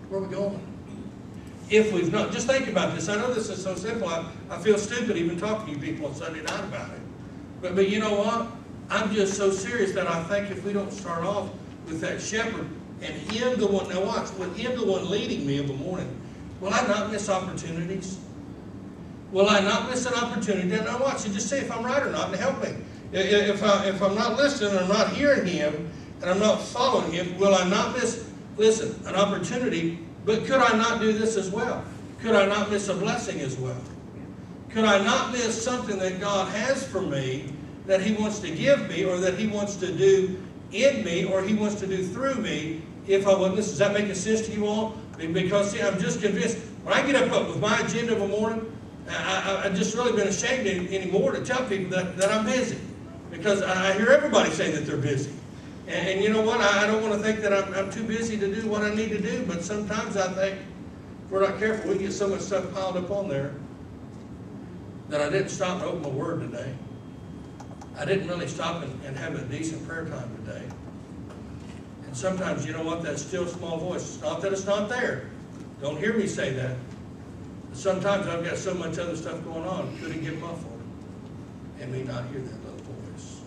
Where are we going? If we've not, just think about this. I know this is so simple. I feel stupid even talking to you people on Sunday night about it. But you know what? I'm just so serious that I think if we don't start off with that shepherd and him the one, now watch, with him the one leading me in the morning, will I not miss opportunities? Will I not miss an opportunity? Now watch, and just say if I'm right or not and help me. If I'm not listening and I'm not hearing him and I'm not following him, will I not miss, listen, an opportunity? But could I not do this as well? Could I not miss a blessing as well? Could I not miss something that God has for me, that he wants to give me, or that he wants to do in me, or he wants to do through me, if I wouldn't listen? Does that make sense to you all? Because, see, I'm just convinced. When I get up with my agenda of a morning, I've just really been ashamed anymore to tell people that I'm busy. Because I hear everybody say that they're busy. And you know what? I don't want to think that I'm too busy to do what I need to do, but sometimes I think, if we're not careful, we get so much stuff piled up on there that I didn't stop and open my word today. I didn't really stop and have a decent prayer time today. And sometimes, you know what, that still small voice, it's not that it's not there. Don't hear me say that. But sometimes I've got so much other stuff going on, could it get muffled? And me not hear that little voice.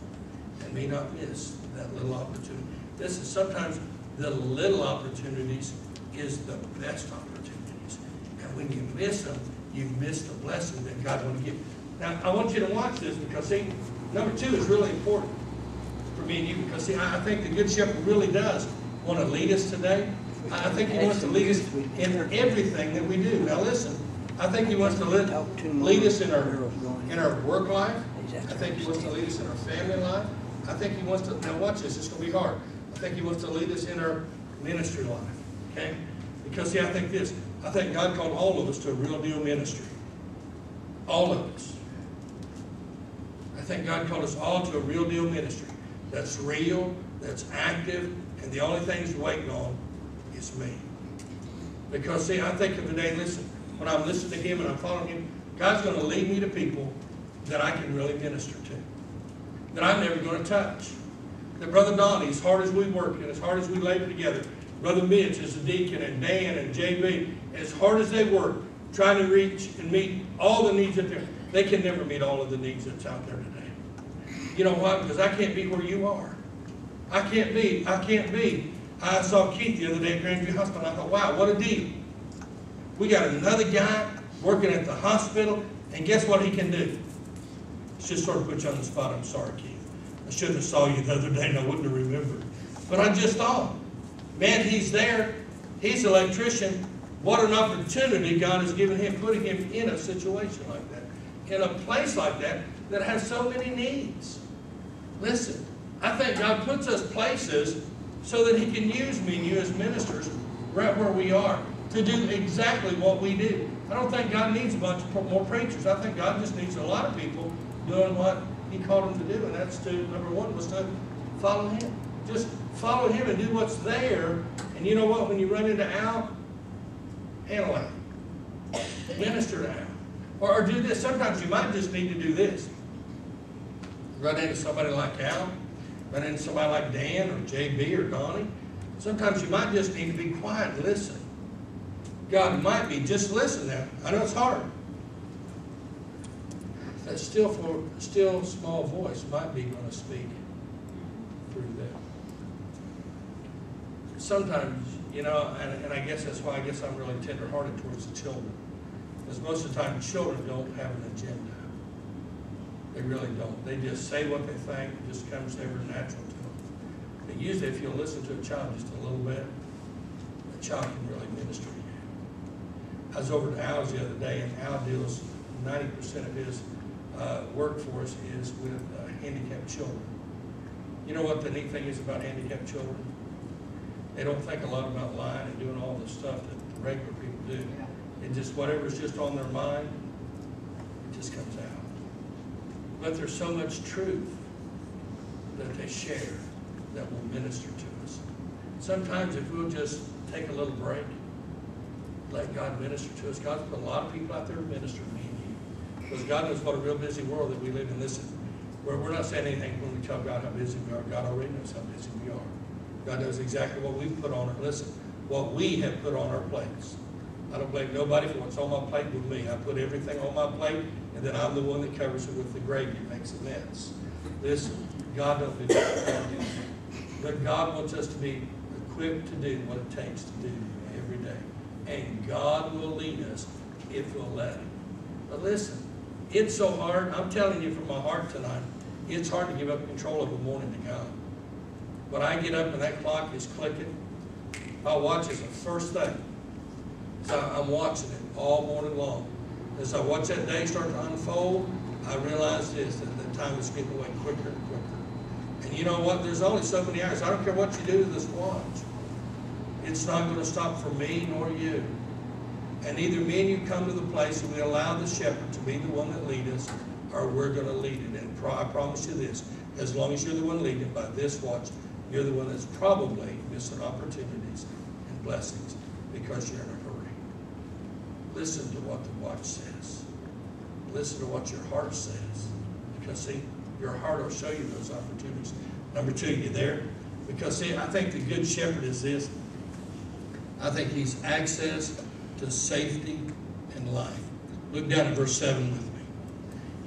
And me not miss that little opportunity. This is sometimes the little opportunities is the best opportunities. And when you miss them, you miss the blessing that God wants to give. Now, I want you to watch this because, see, number 2 is really important for me and you because, see, I think the Good Shepherd really does want to lead us today. I think he wants to lead us in everything that we do. Now, listen, I think he wants to lead us in our work life. I think he wants to lead us in our family life. I think he wants to, now watch this, it's going to be hard. I think he wants to lead us in our ministry life, okay? Because, see, I think God called all of us to a real deal ministry. All of us. I think God called us all to a real deal ministry. That's real, that's active, and the only thing he's waiting on is me. Because, see, I think of the day, listen, when I'm listening to him and I'm following him, God's going to lead me to people that I can really minister to, that I'm never going to touch. That Brother Donnie, as hard as we work and as hard as we labor together, Brother Mitch as a deacon, and Dan and JB, as hard as they work, trying to reach and meet all the needs that they can never meet all of the needs that's out there today. You know why? Because I can't be where you are. I can't be. I saw Keith the other day at Grandview Hospital, and I thought, wow, what a deal. We got another guy working at the hospital, and guess what he can do? It's just sort of put you on the spot. I'm sorry, Keith. I should have saw you the other day and I wouldn't have remembered. But I just thought, man, he's there. He's an electrician. What an opportunity God has given him, putting him in a situation like that, in a place like that, that has so many needs. Listen, I think God puts us places so that he can use me and you as ministers right where we are to do exactly what we do. I don't think God needs a bunch more preachers. I think God just needs a lot of people doing what he called them to do, and that's to, number 1 was to follow him. Just follow him and do what's there. And you know what? When you run into Al, handle Al. Minister to Al. Or do this. Sometimes you might just need to do this. Run into somebody like Al, run into somebody like Dan or JB or Donnie. Sometimes you might just need to be quiet and listen. God might be, just listen now. I know it's hard. That still small voice might be going to speak through them. Sometimes, you know, and I guess that's why I'm really tender-hearted towards the children. Because most of the time, children don't have an agenda. They really don't. They just say what they think. It just comes ever natural to them. But usually, if you'll listen to a child just a little bit, the child can really minister to you. I was over to Al's the other day, and Al deals 90% of his workforce is with handicapped children. You know what the neat thing is about handicapped children? They don't think a lot about lying and doing all the stuff that the regular people do. It just, whatever's just on their mind, it just comes out. But there's so much truth that they share that will minister to us. Sometimes if we'll just take a little break, let God minister to us. God's put a lot of people out there to minister to me and you. Because God knows what a real busy world that we live in. Listen, we're not saying anything when we tell God how busy we are. God already knows how busy we are. God knows exactly what we've put on it. Listen, what we have put on our plates. I don't blame nobody for what's on my plate with me. I put everything on my plate, and then I'm the one that covers it with the gravy and makes a mess. Listen, God don't do that. But God wants us to be equipped to do what it takes to do every day. And God will lead us if we'll let Him. But listen, it's so hard. I'm telling you from my heart tonight, it's hard to give up control of a morning to God. When I get up and that clock is clicking, I'll watch as the first thing. So I'm watching it all morning long. As I watch that day start to unfold, I realize this, that the time is getting away quicker and quicker. And you know what? There's only so many hours. I don't care what you do to this watch. It's not going to stop for me nor you. And either me and you come to the place and we allow the shepherd to be the one that leads us, or we're going to lead it. And I promise you this, as long as you're the one leading by this watch, you're the one that's probably missing opportunities and blessings because you're in a hurry. Listen to what the watch says. Listen to what your heart says. Because see, your heart will show you those opportunities. Number two, you there? Because see, I think the good shepherd is this. I think he's access to safety and life. Look down at verse 7 with me.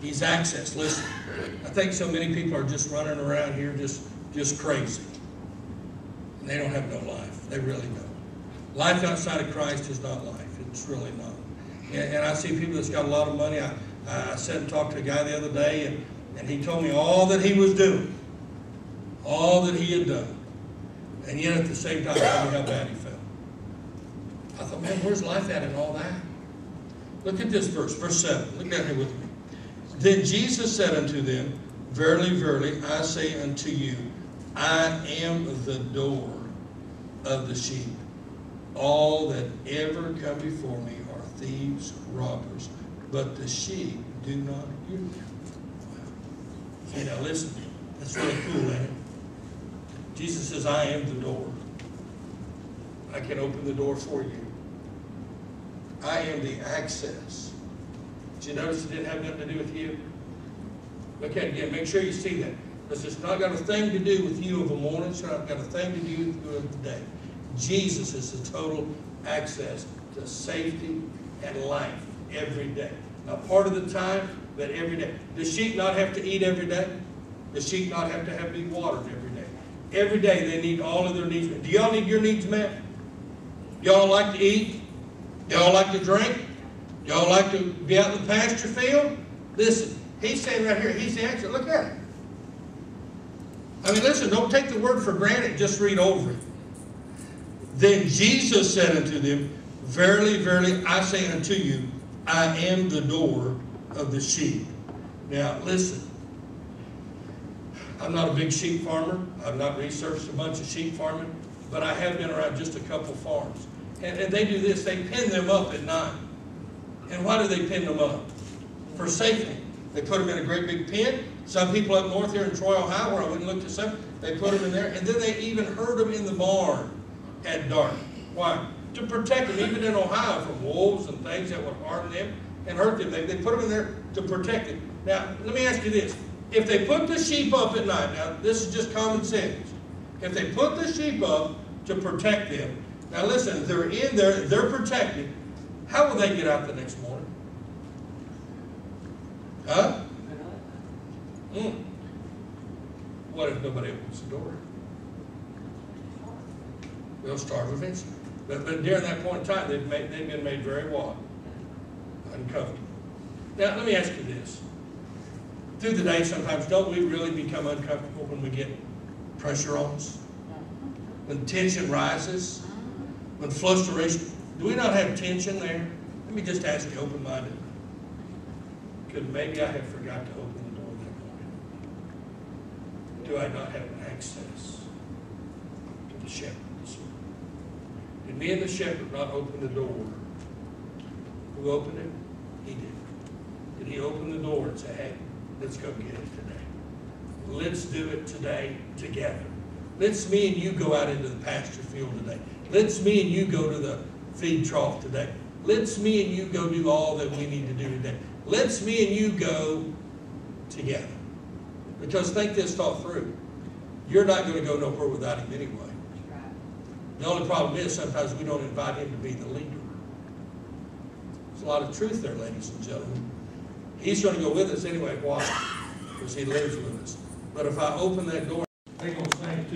He's access. Listen, I think so many people are just running around here just crazy. And they don't have no life. They really don't. Life outside of Christ is not life. It's really not. And I see people that's got a lot of money. I sat and talked to a guy the other day, and he told me all that he was doing. All that he had done. And yet at the same time, tell me how bad he felt. I thought, man, where's life at in all that? Look at this verse, verse 7. Look down here with me. Then Jesus said unto them, Verily, verily, I say unto you, I am the door of the sheep. All that ever come before me are thieves, robbers, but the sheep do not hear them. Wow. Hey, now listen, that's really cool, ain't it? Jesus says, I am the door. I can open the door for you. I am the access. Did you notice it didn't have nothing to do with you? Look at it again. Make sure you see that. Because it's not got a thing to do with you of a morning. It's not got a thing to do with you of the day. Jesus is the total access to safety and life every day. Now, part of the time, but every day. Does sheep not have to eat every day? Does sheep not have to be watered every day? Every day they need all of their needs met. Do y'all need your needs met? Y'all like to eat? Y'all like to drink? Y'all like to be out in the pasture field? Listen, he's saying right here, he's the answer. Look at it. I mean, listen, don't take the word for granted, just read over it. Then Jesus said unto them, Verily, verily, I say unto you, I am the door of the sheep. Now, listen. I'm not a big sheep farmer. I've not researched a bunch of sheep farming, but I have been around just a couple farms. And they do this. They pin them up at night. And why do they pin them up? For safety. They put them in a great big pen. Some people up north here in Troy, Ohio, where I went and looked this up, they put them in there. And then they even herd them in the barn at dark. Why? To protect them, even in Ohio, from wolves and things that would harm them and hurt them. They put them in there to protect them. Now, let me ask you this. If they put the sheep up at night, now this is just common sense. If they put the sheep up to protect them, now listen, they're in there, they're protected. How will they get out the next morning? Huh? What if nobody opens the door? They'll starve eventually. But during that point in time, they've been made very what? Uncomfortable. Now, let me ask you this. Through the day, sometimes don't we really become uncomfortable when we get pressure on us? When tension rises? When frustration? Do we not have tension there? Let me just ask you open-minded. Because maybe I have forgot to open the door that morning. Do I not have access to the shepherd this morning? Did me and the shepherd not open the door? Who opened it? He did. Did he open the door and say, hey, let's go get it today. Let's do it today together. Let's me and you go out into the pasture field today. Let's me and you go to the feed trough today. Let's me and you go do all that we need to do today. Let's me and you go together. Because think this thought through. You're not going to go nowhere without him anyway. The only problem is sometimes we don't invite him to be the leader. There's a lot of truth there, ladies and gentlemen. He's going to go with us anyway. Why? Because he lives with us. But if I open that door, they're going to sing too.